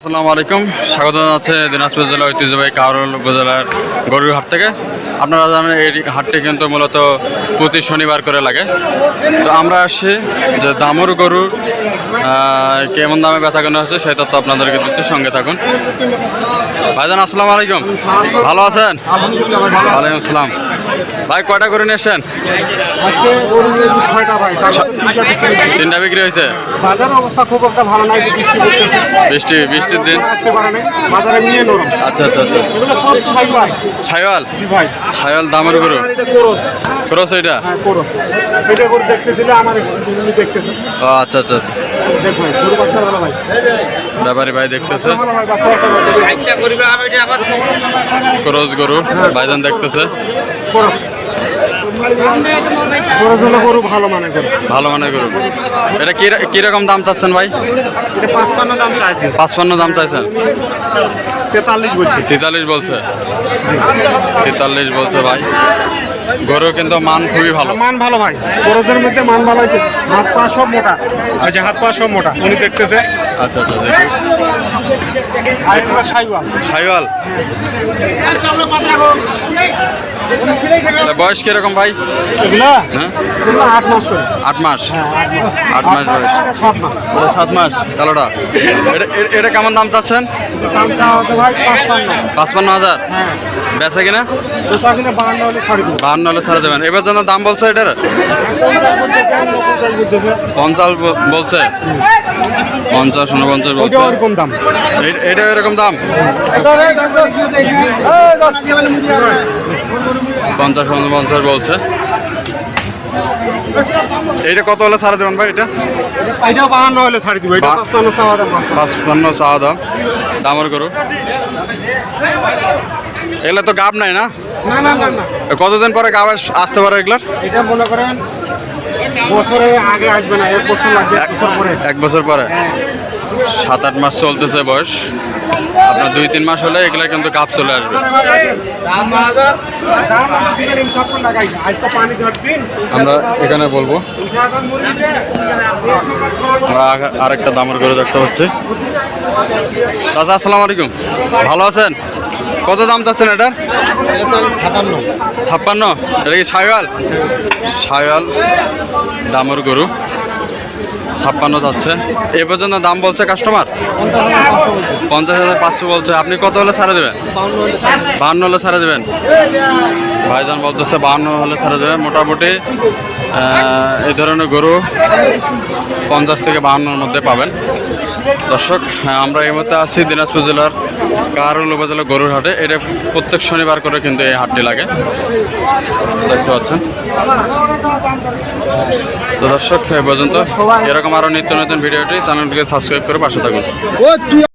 আসসালামু আলাইকুম, স্বাগত জানাচ্ছি দিনাজপুর জেলা ঐতিহ্যবাহী কাউরল উপজেলার গরুর হাট থেকে। আপনারা জানেন এই হাটটি কিন্তু মূলত প্রতি শনিবার করে লাগে। তো আমরা আসছি যে দামুর গরু কেমন দামে বেচা কেনা হচ্ছে সেই তথ্য আপনাদেরকে দিচ্ছি, সঙ্গে থাকুন। ভাইজান আসসালামু আলাইকুম, ভালো আছেন? ওয়ালাইকুম আসসালাম। ভাই কয়টা করে নিয়ে এসছেন? তিনটা বিক্রি হয়েছে। বাজার অবস্থা খুব একটা ভালো নাই, বৃষ্টির দিন। বাজারে নিয়ে নরম। আচ্ছা আচ্ছা আচ্ছা। এগুলো সব সাইওয়াল। ছাইওয়াল জি ভাই, ছাইওয়াল দামের গরু। এটা কোরস। ক্রস এটা? হ্যাঁ কোরস। এটা করে দেখতেছিলে আমার তুমি দেখতেছো। ও আচ্ছা আচ্ছা আচ্ছা। দেখ ভাই, গরু বাচ্চা ভালো ভাই। ব্যাপারী ভাই দেখতেছে ভালো ভাই, বাচ্চা একটা বাচ্চা করবে আমি এটা আবার ক্রস গরু ভাইজান দেখতেছে। কোরস। কোরস হলো গরু ভালো মানে করে। ভালো মানের গরু। এটা কিরকম দাম চাচ্ছেন ভাই? এটা 55 দাম চাইছে। 55 দাম চাইছেন? 43 বলছি। 43 বলছে। 43 বলছে ভাই। গরু কিন্তু মান খুবই ভালো। মান ভালো ভাই, কোরসের মধ্যে মান ভালো হয়েছে। হাত পা সব মোটা, এই যে হাত পা সব মোটা উনি দেখতেছে। আচ্ছা আচ্ছা দেখি। আর এটা সাইওয়াল। ছাইওয়াল বয়স কিরকম ভাই? এগুলা হ্যাঁ, এগুলো 8 মাস করে। 8 মাস। হ্যাঁ 8 মাস বয়স। 7 মাস। 7 মাস কালোটা। এটা কেমন দাম চাচ্ছেন? দাম চাওয়া হচ্ছে ভাই 55। 55,000। হ্যাঁ, বেচা কিনা? বেচা কিনা 52 হলে ছাড়ি দেবো। 52 হলে ছাড়া দেবেন। এবার জন্য দাম বলছে এটার? 50 বলছে। 50 49 বলছে। ওইটা ওরকম দাম। এটা এরকম দাম? 50 49 বলছে। এইটা কত হলে ছাড়া দেবেন ভাই? এটা এটাও 52 হলে ছাড়ি দিব। এটা 55 চাওয়া দাম। 55 চাওয়া দাম। দামের গরু। এগুলো তো গাব নাই না? না না না না, কতদিন পরে গাব আসতে পারে এগুলার? এটা মনে করেন বছরে আগে আসবে না, 1 বছর লাগবে। 1 বছর পরে। 1 বছর পরে। 7-8 মাস চলতেছে বয়স। আপনার 2-3 মাস হলে এগুলা কিন্তু গাব চলে আসবে। আমরা এখানে বলবো আমরা আরেকটা দামের গরু দেখতে পাচ্ছি। চাচা আসসালামু আলাইকুম, ভালো আছেন? কত দাম চাচ্ছেন এটার? 56। এটা কি সাইওয়াল? সাইওয়াল দামের গরু 56 যাচ্ছে। এ পর্যন্ত দাম বলছে কাস্টমার 50,500 বলছে। আপনি কত হলে ছাড়া দেবেন? 52 হলে ছাড়া দেবেন। ভাইজান বলতেছে 52 হলে ছাড়া দেবেন। মোটামুটি এই ধরনের গরু 50 থেকে 52-এর মধ্যে পাবেন। দর্শক, আমরা এই মুহূর্তে আছি দিনাজপুর জেলার কাউরল উপজেলা গরুর হাটে। এটা প্রত্যেক শনিবার করে কিন্তু এই হাটটি লাগে, দেখতে পাচ্ছেন। তো দর্শক, এ পর্যন্ত এরকম আরও নিত্য নতুন ভিডিওটি চ্যানেলটিকে সাবস্ক্রাইব করে পাশে থাকুন।